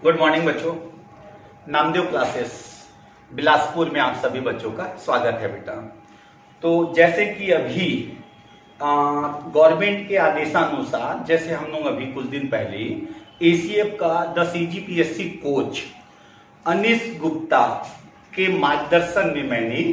Good morning बच्चों। Namdev classes Bilaspur में आप सभी बच्चों का स्वागत है बेटा। तो जैसे कि अभी गवर्नमेंट के आदेशानुसार, जैसे हम लोग अभी कुछ दिन पहले एसीएफ का 10 CGPSC कोच अनिश गुप्ता के मार्गदर्शन में मैंने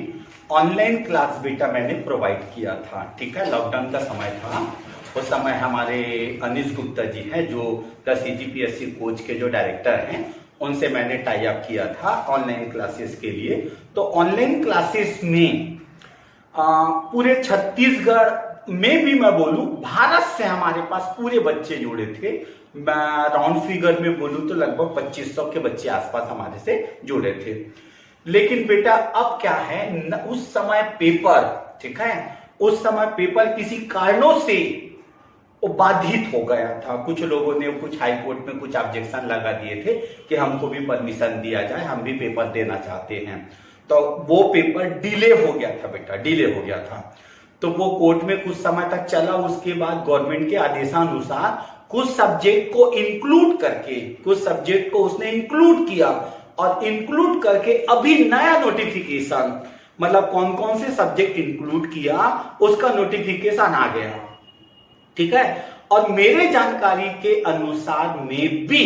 ऑनलाइन क्लास बेटा मैंने प्रोवाइड किया था। ठीक है, लॉकडाउन का समय था। उस समय हमारे अनिश गुप्ता जी हैं जो 10 CGPSC कोच के जो डायरेक्टर हैं, उनसे मैंने टाई अप किया था ऑनलाइन क्लासेस के लिए। तो ऑनलाइन क्लासेस में पूरे छत्तीसगढ़ में भी मैं बोलूं, भारत से हमारे पास पूरे बच्चे जुड़े थे। मैं राउंड फिगर में बोलूं तो लगभग 2500 के बच्चे आसपास हमारे से जुड़े थे। लेकिन बेटा अब क्या है, उस समय पेपर, ठीक है, उस समय पेपर किसी कारणों से बाधित हो गया था। कुछ लोगों ने कुछ हाई कोर्ट में कुछ ऑब्जेक्शन लगा दिए थे कि हमको भी परमिशन दिया जाए, हम भी पेपर देना चाहते हैं। तो वो पेपर डिले हो गया था बेटा, डिले हो गया था। तो वो कोर्ट में कुछ समय तक चला। उसके बाद गवर्नमेंट के आदेशानुसार कुछ सब्जेक्ट को इंक्लूड करके, कुछ सब्जेक्ट को उसने इंक्लूड किया और इंक्लूड करके अभी नया नोटिफिकेशन, मतलब कौन कौन से सब्जेक्ट इंक्लूड किया उसका नोटिफिकेशन आ गया। ठीक है, और मेरे जानकारी के अनुसार में भी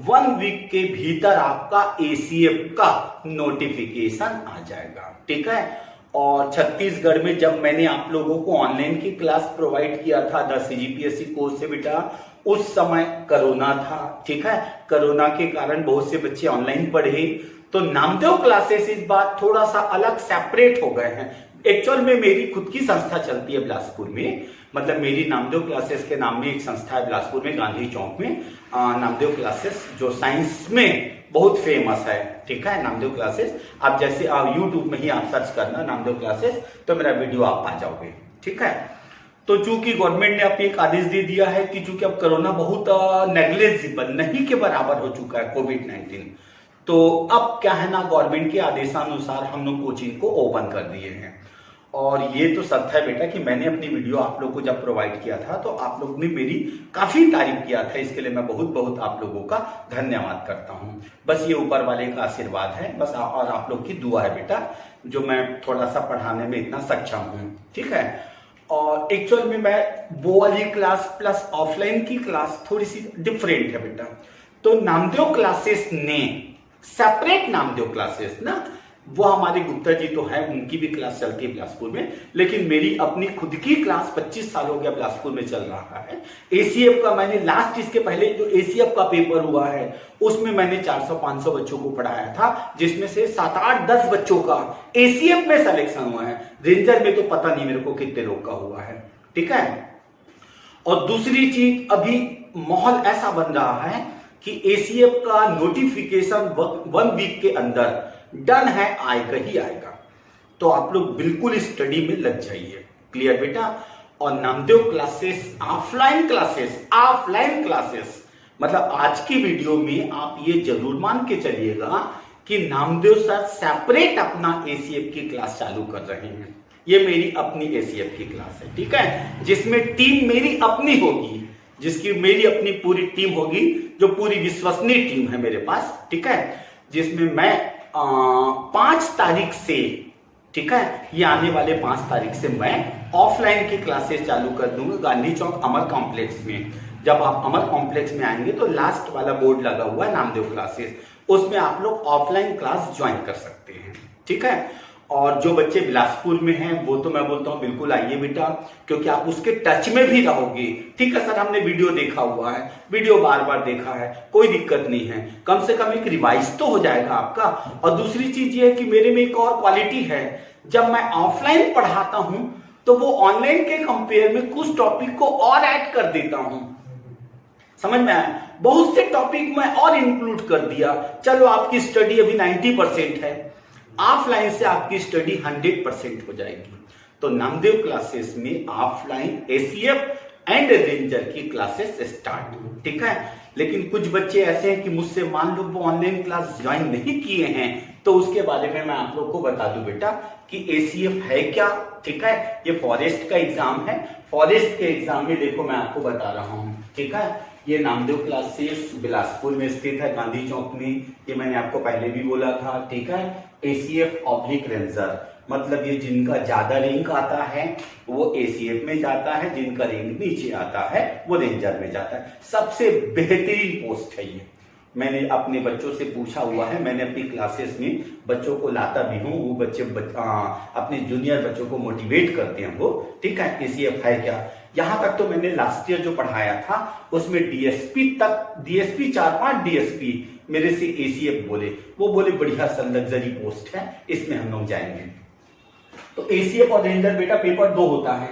1 वीक के भीतर आपका एसीएफ का नोटिफिकेशन आ जाएगा। ठीक है, और छत्तीसगढ़ में जब मैंने आप लोगों को ऑनलाइन की क्लास प्रोवाइड किया था 10 CGPSC कोर्स से बेटा, उस समय कोरोना था। ठीक है, कोरोना के कारण बहुत से बच्चे ऑनलाइन पढ़े। तो नामदेव क्लासेस इस बार थोड़ा सा अलग सेपरेट हो गए हैं। एक्चुअल में मेरी खुद की संस्था चलती है बिलासपुर में, मतलब मेरी नामदेव क्लासेस के नाम में एक संस्था है बिलासपुर में, गांधी चौक में। नामदेव क्लासेस जो साइंस में बहुत फेमस है। ठीक है, नामदेव क्लासेस आप जैसे यूट्यूब में ही आप सर्च करना नामदेव क्लासेस, तो मेरा वीडियो आप पा जाओगे। ठीक है, तो चूंकि गवर्नमेंट ने अब एक आदेश दे दिया है कि चूंकि अब कोरोना बहुत नेग्लिजिबल, नहीं के बराबर हो चुका है कोविड-19, तो अब क्या है ना, गवर्नमेंट के आदेशानुसार हम लोग कोचिंग को ओपन कर दिए हैं। और ये तो सत्य है बेटा कि मैंने अपनी वीडियो आप लोगों को जब प्रोवाइड किया था तो आप लोग ने मेरी काफी तारीफ किया था। इसके लिए मैं बहुत बहुत आप लोगों का धन्यवाद करता हूं। बस ये ऊपर वाले का आशीर्वाद है बस, और आप लोग की दुआ है बेटा, जो मैं थोड़ा सा पढ़ाने में इतना सक्षम हूं। ठीक है, और एक्चुअल में मैं वो वाली क्लास प्लस ऑफलाइन की क्लास थोड़ी सी डिफरेंट है बेटा। तो नामदेव क्लासेस ने सेपरेट, नामदेव क्लासेस ना, वो हमारे गुप्ता जी तो है, उनकी भी क्लास चलती है बिलासपुर में, लेकिन मेरी अपनी खुद की क्लास 25 साल हो गया बिलासपुर में चल रहा है। एसीएफ का मैंने लास्ट, इसके पहले जो एसीएफ का पेपर हुआ है उसमें मैंने 400-500 बच्चों को पढ़ाया था, जिसमें से 7-8-10 बच्चों का एसीएफ में सिलेक्शन हुआ है। रेंजर में तो पता नहीं मेरे को कितने लोग का हुआ है। ठीक है, और दूसरी चीज, अभी माहौल ऐसा बन रहा है कि एसीएफ का नोटिफिकेशन 1 वीक के अंदर डन है, आएगा ही आएगा। तो आप लोग बिल्कुल स्टडी में लग जाइए। क्लियर बेटा। और Namdev classes offline classes, offline classes, मतलब आज की वीडियो में आप ये जरूर मान के चलिएगा कि नामदेव सर सेपरेट अपना एसीएफ की क्लास चालू कर रहे हैं। ये मेरी अपनी एसीएफ की क्लास है। ठीक है, जिसमें टीम मेरी अपनी होगी, जिसकी मेरी अपनी पूरी टीम होगी, जो पूरी विश्वसनीय टीम है मेरे पास। ठीक है, जिसमें मैं 5 तारीख से, ठीक है, ये आने वाले 5 तारीख से मैं ऑफलाइन की क्लासेस चालू कर दूंगा गांधी चौक अमर कॉम्प्लेक्स में। जब आप अमर कॉम्प्लेक्स में आएंगे तो लास्ट वाला बोर्ड लगा हुआ है नामदेव क्लासेस, उसमें आप लोग ऑफलाइन क्लास ज्वाइन कर सकते हैं। ठीक है, और जो बच्चे बिलासपुर में हैं वो तो मैं बोलता हूं बिल्कुल आइए बेटा, क्योंकि आप उसके टच में भी रहोगे। ठीक है सर, हमने वीडियो देखा हुआ है, वीडियो बार बार देखा है, कोई दिक्कत नहीं है, कम से कम एक रिवाइज तो हो जाएगा आपका। और दूसरी चीज ये है कि मेरे में एक और क्वालिटी है, जब मैं ऑफलाइन पढ़ाता हूं तो वो ऑनलाइन के कंपेयर में कुछ टॉपिक को और ऐड कर देता हूं। समझ में आया, बहुत से टॉपिक मैं और इंक्लूड कर दिया। चलो आपकी स्टडी अभी 90% है, ऑफलाइन से आपकी स्टडी 100% हो जाएगी। तो नामदेव क्लासेस में ऑफलाइन एसीएफ एंड रेंजर की क्लासेस स्टार्ट। ठीक है, लेकिन कुछ बच्चे ऐसे हैं कि मुझसे मान लो वो ऑनलाइन क्लास ज्वाइन नहीं किए हैं, तो उसके बारे में मैं आप लोग को बता दूं बेटा कि एसीएफ है क्या। ठीक है, ये फॉरेस्ट का एग्जाम है। फॉरेस्ट के एग्जाम में देखो मैं आपको बता रहा हूं। ठीक है, ये नामदेव क्लासेस बिलासपुर में स्थित है, गांधी चौक में। ये मैंने आपको पहले भी बोला था, ठीक है। एसीएफ ऑब्लिक रेंजर, मतलब ये जिनका ज्यादा रैंक आता है वो एसीएफ में जाता है, जिनका रैंक नीचे आता है वो रेंजर में जाता है। सबसे बेहतरीन पोस्ट है ये। मैंने अपने बच्चों से पूछा हुआ है, मैंने अपनी क्लासेस में बच्चों को लाता भी हूँ, वो बच्चे अपने जूनियर बच्चों को मोटिवेट करते हैं वो, ठीक है। एसीएफ है क्या, यहाँ तक तो मैंने लास्ट ईयर जो पढ़ाया था उसमें डीएसपी तक, डीएसपी 4-5 डीएसपी मेरे से एसीएफ बोले, वो बोले बढ़िया सा लग्जरी पोस्ट है, इसमें हम लोग जाएंगे। तो एसीएफ और रेंजर बेटा पेपर 2 होता है।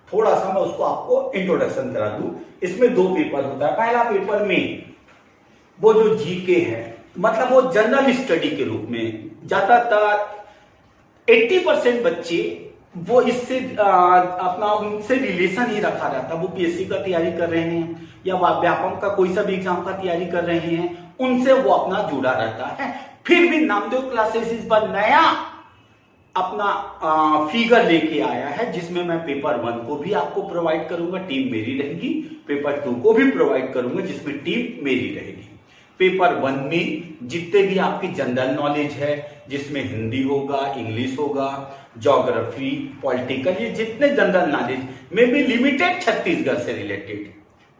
थोड़ा सा मैं उसको आपको इंट्रोडक्शन करा दूं। इसमें 2 पेपर होता है। पहला पेपर में वो जो जीके है, मतलब वो जनरल स्टडी के रूप में, ज्यादातर 80% बच्चे वो इससे अपना उनसे रिलेशन ही रखा रहता। वो पीएससी का तैयारी कर रहे हैं या व्यापम का कोई सा भी एग्जाम का तैयारी कर रहे हैं, उनसे वो अपना जुड़ा रहता है। फिर भी नामदेव क्लासेस इस बार नया अपना फिगर लेके आया है, जिसमें मैं पेपर 1 को भी आपको प्रोवाइड करूंगा, टीम मेरी रहेगी। पेपर 2 को भी प्रोवाइड करूंगा, जिसमें टीम मेरी रहेगी। पेपर 1 में जितने भी आपकी जनरल नॉलेज है, जिसमें हिंदी होगा, इंग्लिश होगा, ज्योग्राफी, पॉलिटिकल, ये जितने जनरल नॉलेज में भी लिमिटेड छत्तीसगढ़ से रिलेटेड,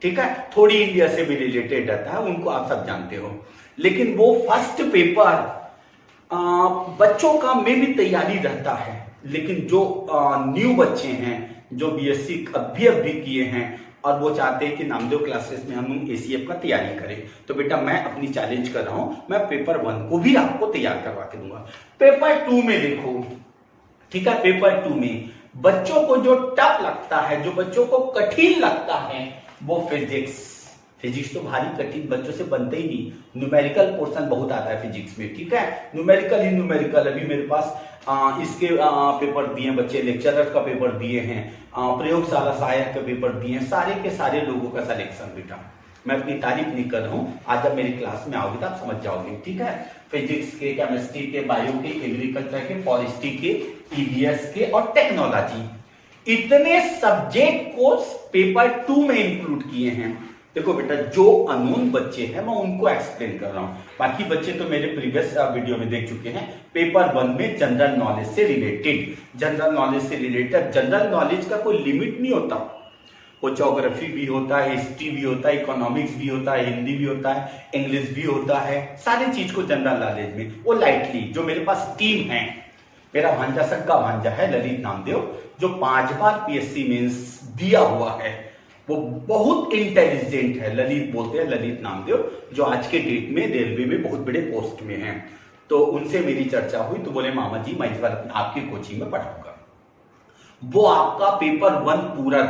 ठीक है, थोड़ी इंडिया से भी रिलेटेड रहता है, उनको आप सब जानते हो। लेकिन वो फर्स्ट पेपर बच्चों का में भी तैयारी रहता है, लेकिन जो न्यू बच्चे हैं, जो बीएससी अभी किए हैं और वो चाहते हैं कि नामदेव क्लासेस में हम लोग एसीएफ का तैयारी करें, तो बेटा मैं अपनी चैलेंज कर रहा हूं, मैं पेपर 1 को भी आपको तैयार करवा के दूंगा। पेपर 2 में देखो, ठीक है, पेपर 2 में बच्चों को जो टफ लगता है, जो बच्चों को कठिन लगता है, वो फिजिक्स तो भारी कठिन बच्चों से बनते ही नहीं। न्यूमेरिकल पोर्शन बहुत आता है फिजिक्स में, ठीक है, न्यूमेरिकल ही न्यूमेरिकल। अभी मेरे पास इसके पेपर दिए हैं बच्चे, लेक्चरर का पेपर दिए हैं, प्रयोगशाला सहायक का पेपर दिए हैं, सारे के सारे लोगों का सिलेक्शन बेटा। मैं अपनी तारीफ नहीं कर रहा हूं, आज जब मेरी क्लास में आओगे तो आप समझ जाओगे, ठीक है। फिजिक्स के, केमिस्ट्री के, बायो के, एग्रीकल्चर के, फॉरेस्ट्री के, ईवीएस के और टेक्नोलॉजी, इतने सब्जेक्ट को पेपर 2 में इंक्लूड किए हैं। देखो बेटा, जो अननोन बच्चे हैं मैं उनको एक्सप्लेन कर रहा हूं, बाकी बच्चे तो मेरे प्रीवियस वीडियो में देख चुके हैं। पेपर 1 में जनरल नॉलेज से रिलेटेड, जनरल नॉलेज का कोई लिमिट नहीं होता। वो ज्योग्राफी भी होता है, हिस्ट्री भी होता है, इकोनॉमिक्स भी होता है, हिंदी भी होता है, इंग्लिश भी होता है, सारी चीज को जनरल नॉलेज में वो लाइटली। जो मेरे पास टीम है, मेरा भांजा सक्का भांजा है ललित नामदेव, जो 5 बार पीएससी मेंस दिया हुआ है, वो बहुत इंटेलिजेंट है। ललित बोलते हैं, ललित नामदेव, जो आज के डेट में रेलवे में बहुत बड़े पोस्ट में हैं। तो उनसे मेरी चर्चा हुई तो बोले मामा जी मैं इस बार आपकी कोचिंग में पढ़ाऊंगा, वो आपका पेपर 1 पूरा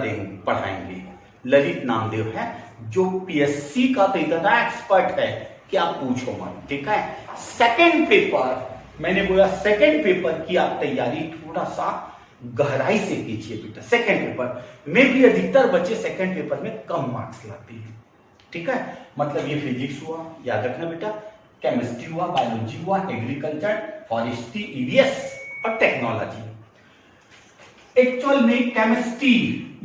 पढ़ाएंगे। ललित नामदेव है, जो पीएससी का तो इतना एक्सपर्ट है कि आप पूछो मत, ठीक है। सेकेंड पेपर, मैंने बोला सेकेंड पेपर की आप तैयारी थोड़ा सा गहराई से कीजिए बेटा। सेकेंड पेपर में भी अधिकतर बच्चे सेकेंड पेपर में कम मार्क्स लाते हैं, ठीक है। मतलब ये फिजिक्स हुआ, याद रखना बेटा, केमिस्ट्री हुआ, बायोलॉजी हुआ, एग्रीकल्चर, फॉरेस्ट्री, ईवीएस और टेक्नोलॉजी। एक्चुअल में केमिस्ट्री,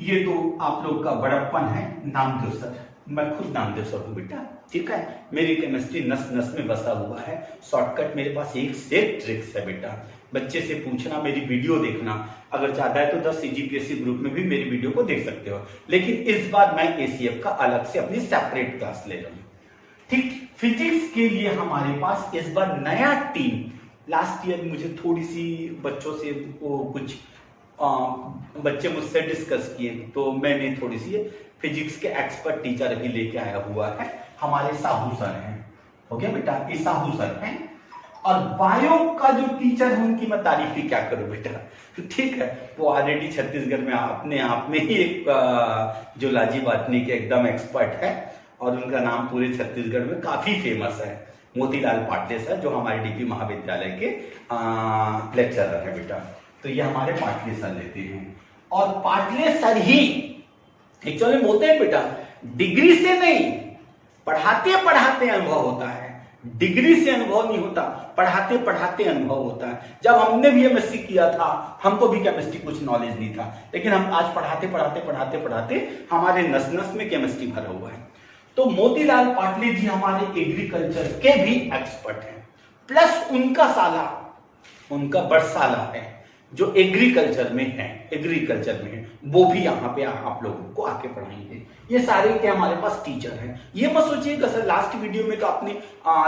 ये तो आप लोग का बड़प्पन है, नामदेव सर, मैं खुद नामदेव सर हूं बेटा, ठीक है। मेरी केमिस्ट्री नस नस में बसा हुआ है। शॉर्टकट मेरे पास एक से ट्रिक्स है बेटा, बच्चे से पूछना, मेरी वीडियो देखना, अगर चाहता है तो 10 सीजीपीएससी ग्रुप में भी मेरी वीडियो को देख सकते हो। लेकिन इस बार मैं एसीएफ का अलग से अपनी सेपरेट क्लास ले रहा हूं, ठीक। फिजिक्स के लिए हमारे पास इस बार नया टीम, लास्ट ईयर मुझे थोड़ी सी बच्चों से कुछ बच्चे मुझसे डिस्कस किए, तो मैंने थोड़ी सी फिजिक्स के एक्सपर्ट टीचर अभी लेके आया हुआ है, हमारे साहू सर हैं, हो गया बेटा, ये साहू सर हैं। और बायो का जो टीचर है उनकी मैं तारीफ ही क्या करूं बेटा, ठीक है। वो ऑलरेडी छत्तीसगढ़ में अपने आप में ही एक जूलॉजी बॉटनी के एकदम एक्सपर्ट है, और उनका नाम पूरे छत्तीसगढ़ में काफी फेमस है, मोतीलाल पाटले सर, जो हमारे डीपी महाविद्यालय के लेक्चरर है बेटा। तो ये हमारे पाटले सर लेते हैं, और पाटले सर ही एक्चुअली बोलते हैं बेटा, डिग्री से नहीं, पढ़ाते पढ़ाते अनुभव होता है, डिग्री से अनुभव नहीं होता, पढ़ाते पढ़ाते अनुभव होता है। जब हमने भी एमएससी किया था, हमको भी केमिस्ट्री कुछ नॉलेज नहीं था, लेकिन हम आज पढ़ाते पढ़ाते पढ़ाते पढ़ाते हमारे नस नस में केमिस्ट्री भरा हुआ है। तो मोतीलाल पाटले जी हमारे एग्रीकल्चर के भी एक्सपर्ट हैं, प्लस उनका साला, उनका बड़साला है जो एग्रीकल्चर में है, वो भी यहाँ पे आप लोगों को आके पढ़ाएंगे। ये सारे के हमारे पास टीचर हैं। ये मत सोचिएगा सर लास्ट वीडियो में तो आपने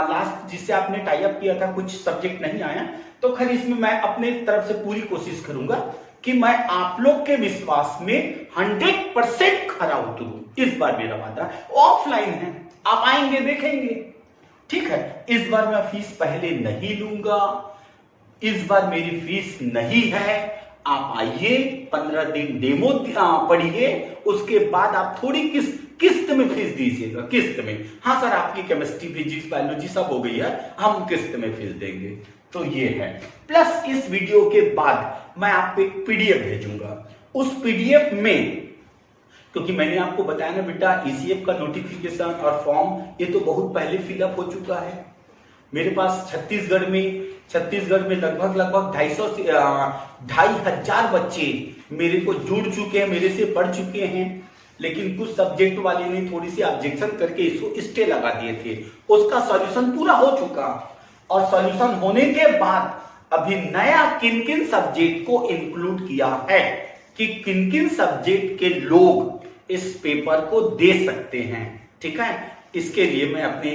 लास्ट जिससे आपने टाई अप किया था कुछ सब्जेक्ट नहीं आया, तो खैर इसमें मैं अपने तरफ से पूरी कोशिश करूंगा कि मैं आप लोग के विश्वास में 100% खरा उतरूं। इस बार मेरा वादा ऑफलाइन है, आप आएंगे देखेंगे, ठीक है। इस बार मैं फीस पहले नहीं लूंगा, इस बार मेरी फीस नहीं है। आप आइए, 15 दिन डेमो पढ़िए, उसके बाद आप थोड़ी किस्त में फीस दीजिएगा, किस्त में। हाँ सर आपकी केमिस्ट्री फिजिक्स बायोलॉजी सब हो गई है, हम किस्त में फीस देंगे। तो ये है, प्लस इस वीडियो के बाद मैं आपको एक पीडीएफ भेजूंगा। उस पीडीएफ में, क्योंकि मैंने आपको बताया ना बेटा ईसीएफ का नोटिफिकेशन और फॉर्म ये तो बहुत पहले फिलअप हो चुका है। मेरे पास छत्तीसगढ़ में लगभग 250 से 2500 बच्चे मेरे को जुड़ चुके हैं, मेरे से पढ़ चुके हैं, लेकिन कुछ सब्जेक्ट वाले ने थोड़ी सी ऑब्जेक्शन करके इसको स्टे लगा दिए थे। उसका सॉल्यूशन पूरा हो चुका, और सॉल्यूशन होने के बाद अभी नया किन किन सब्जेक्ट को इंक्लूड किया है कि किन किन सब्जेक्ट के लोग इस पेपर को दे सकते हैं, ठीक है। इसके लिए मैं अपने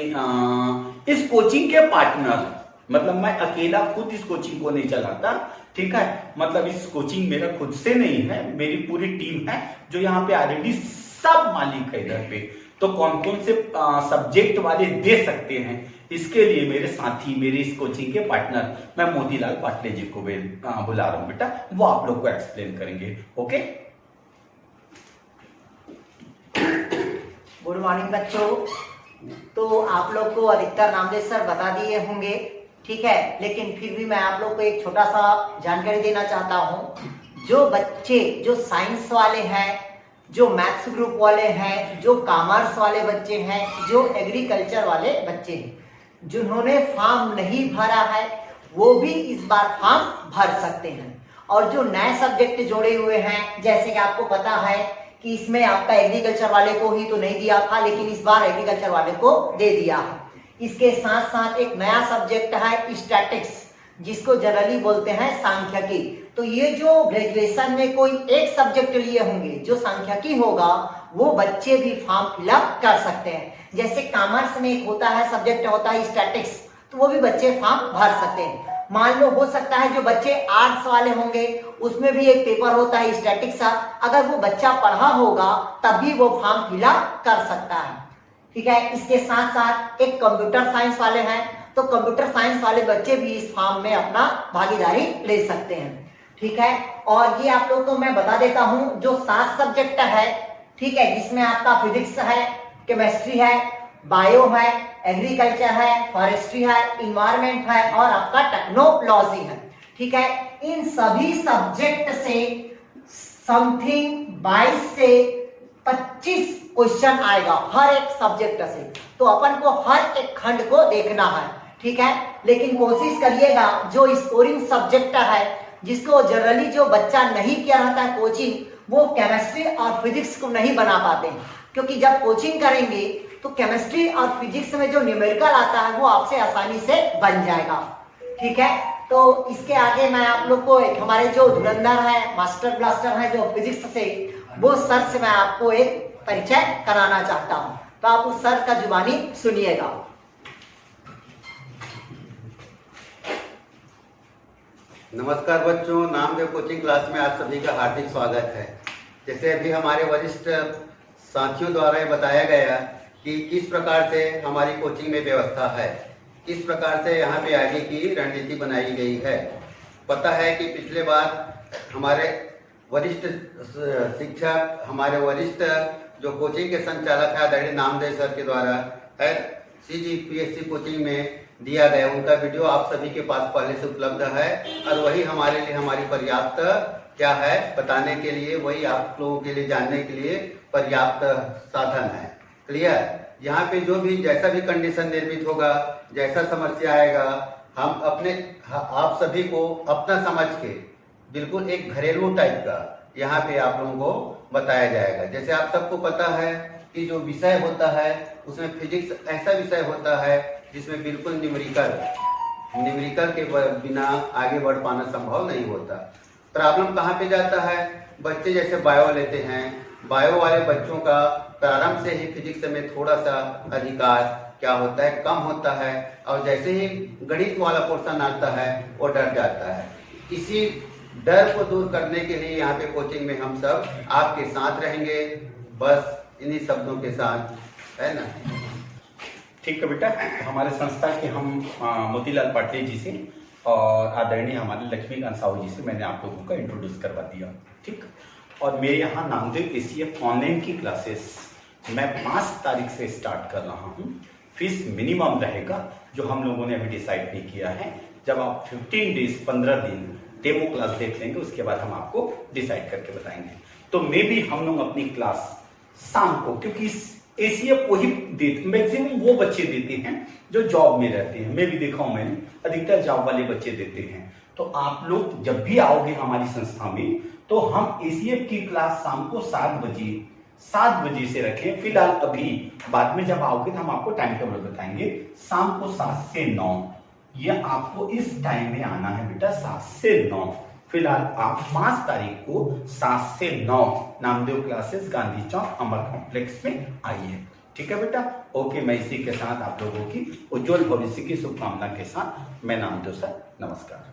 इस कोचिंग के पार्टनर, मतलब मैं अकेला खुद इस कोचिंग को नहीं चलाता, ठीक है। मतलब इस कोचिंग मेरा खुद से नहीं है, मेरी पूरी टीम है जो यहाँ पे ऑलरेडी सब मालिक है इधर पे। तो कौन कौन से सब्जेक्ट वाले दे सकते हैं, इसके लिए मेरे साथी, मेरे इस कोचिंग के पार्टनर, मैं मोतीलाल पाटले जी को बुला रहा हूं बेटा, वो आप लोग को एक्सप्लेन करेंगे। ओके, गुड मॉर्निंग बच्चों। तो आप लोग को अधिकतर नामदेव सर बता दिए होंगे, ठीक है, लेकिन फिर भी मैं आप लोग को एक छोटा सा जानकारी देना चाहता हूँ। जो बच्चे जो साइंस वाले हैं, जो मैथ्स ग्रुप वाले हैं, जो कॉमर्स वाले बच्चे हैं, जो एग्रीकल्चर वाले बच्चे हैं, जिन्होंने फॉर्म नहीं भरा है वो भी इस बार फॉर्म भर सकते हैं। और जो नए सब्जेक्ट जोड़े हुए हैं, जैसे कि आपको पता है कि इसमें आपका एग्रीकल्चर वाले को ही तो नहीं दिया था, लेकिन इस बार एग्रीकल्चर वाले को दे दिया है। इसके साथ साथ एक नया सब्जेक्ट है स्टैटिक्स, जिसको जनरली बोलते हैं सांख्यिकी। तो ये जो ग्रेजुएशन में कोई एक सब्जेक्ट लिए होंगे जो सांख्यिकी होगा, वो बच्चे भी फॉर्म फिलअप कर सकते हैं। जैसे कॉमर्स में एक होता है सब्जेक्ट होता है स्टैटिक्स, तो वो भी बच्चे फॉर्म भर सकते हैं। मान लो हो सकता है जो बच्चे आर्ट्स वाले होंगे उसमें भी एक पेपर होता है स्टैटिक्स, अगर वो बच्चा पढ़ा होगा तभी वो फॉर्म फिलअप कर सकता है, ठीक है। इसके साथ साथ एक कंप्यूटर साइंस वाले हैं, तो कंप्यूटर साइंस वाले बच्चे भी इस फॉर्म में अपना भागीदारी ले सकते हैं, ठीक है। और ये आप लोग को मैं बता देता हूं, जो 7 सब्जेक्ट है, ठीक है, जिसमें आपका फिजिक्स है, केमिस्ट्री है, बायो है, एग्रीकल्चर है, फॉरेस्ट्री है, इन्वायरमेंट है और आपका टेक्नोलॉजी है, ठीक है। इन सभी सब्जेक्ट से समथिंग 22 से 25 क्वेश्चन आएगा हर एक सब्जेक्ट से। तो अपन को हर एक खंड को देखना है, ठीक है। लेकिन कोशिश करिएगा जो स्कोरिंग सब्जेक्ट है, जिसको जनरली जो बच्चा नहीं किया रहता है कोचिंग, वो केमिस्ट्री और फिजिक्स को नहीं बना पाते, क्योंकि जब कोचिंग करेंगे तो केमिस्ट्री और फिजिक्स में जो न्यूमेरिकल आता है वो आपसे आसानी से बन जाएगा, ठीक है। तो इसके आगे मैं आप लोग को एक हमारे जो धुरंधर है, मास्टर ब्लास्टर है जो फिजिक्स से, वो सर से मैं आपको एक परिचय कराना चाहता हूं। तो आप उस सर का जुबानी सुनिएगा। नमस्कार बच्चों, नामदेव कोचिंग क्लास में आप सभी का हार्दिक स्वागत है। जैसे अभी हमारे वरिष्ठ साथियों द्वारा बताया गया कि किस प्रकार से हमारी कोचिंग में व्यवस्था है, किस प्रकार से यहाँ पे आगे की रणनीति बनाई गई है। पता है कि पिछले बार हमारे वरिष्ठ शिक्षक, हमारे वरिष्ठ जो कोचिंग के संचालक है आदरणीय नामदेव सर के द्वारा CGPSC कोचिंग में दिया गया, उनका वीडियो आप सभी के पास पहले से उपलब्ध है, और वही हमारे लिए हमारी पर्याप्त क्या है बताने के लिए, वही आप लोगों के लिए जानने के लिए पर्याप्त साधन है। क्लियर? यहाँ पे जो भी जैसा भी कंडीशन निर्मित होगा, जैसा समस्या आएगा, हम अपने आप सभी को अपना समझ के बिल्कुल एक घरेलू टाइप का यहाँ पे आप लोगों को बताया जाएगा। जैसे आप सबको पता है कि जो विषय होता है उसमें फिजिक्स ऐसा विषय होता है जिसमें बिल्कुल न्यूमेरिकल के बिना आगे बढ़ पाना संभव नहीं होता। प्रॉब्लम कहाँ पे जाता है? बच्चे जैसे बायो लेते हैं, बायो वाले बच्चों का प्रारंभ से ही फिजिक्स में थोड़ा सा अधिकार क्या होता है, कम होता है, और जैसे ही गणित वाला पोर्शन आता है वो डर जाता है। इसी डर को दूर करने के लिए यहाँ पे कोचिंग में हम सब आपके साथ रहेंगे, बस इन्हीं शब्दों के साथ, है ना? ठीक है बेटा, हमारे संस्था के हम मोतीलाल पाटिल जी से और आदरणीय हमारे लक्ष्मीकांत साहू जी से मैंने आप लोगों का इंट्रोड्यूस करवा दिया। ठीक, और मेरे यहाँ नामदेव ACF ऑनलाइन की क्लासेस मैं 5 तारीख से स्टार्ट कर रहा हूँ। फीस मिनिमम रहेगा, जो हम लोगों ने अभी डिसाइड नहीं किया है। जब आप 15 डेज 15 दिन डेमो क्लास देख लेंगे उसके बाद हम आपको डिसाइड करके बताएंगे। तो मे भी हम लोग अपनी क्लास शाम को, क्योंकि ACF वही देते, मैक्सिमम वो बच्चे देते हैं जो जॉब में रहते हैं। मैं भी देखा हूं, मैंने अधिकतर जॉब वाले बच्चे देते हैं। तो आप लोग जब भी आओगे हमारी संस्था में तो हम ACF की क्लास शाम को 7 बजे से रखें। फिलहाल अभी बाद में जब आओगे तो हम आपको टाइम टेबल बताएंगे। शाम को 7 से 9 ये आपको इस टाइम में आना है बेटा, 7 से 9। फिलहाल आप 5 तारीख को 7 से 9 नामदेव क्लासेस गांधी चौक अमर कॉम्प्लेक्स में आइए। ठीक है बेटा, ओके। मैं इसी के साथ आप लोगों की उज्जवल भविष्य की शुभकामना के साथ मैं नामदेव सर, नमस्कार।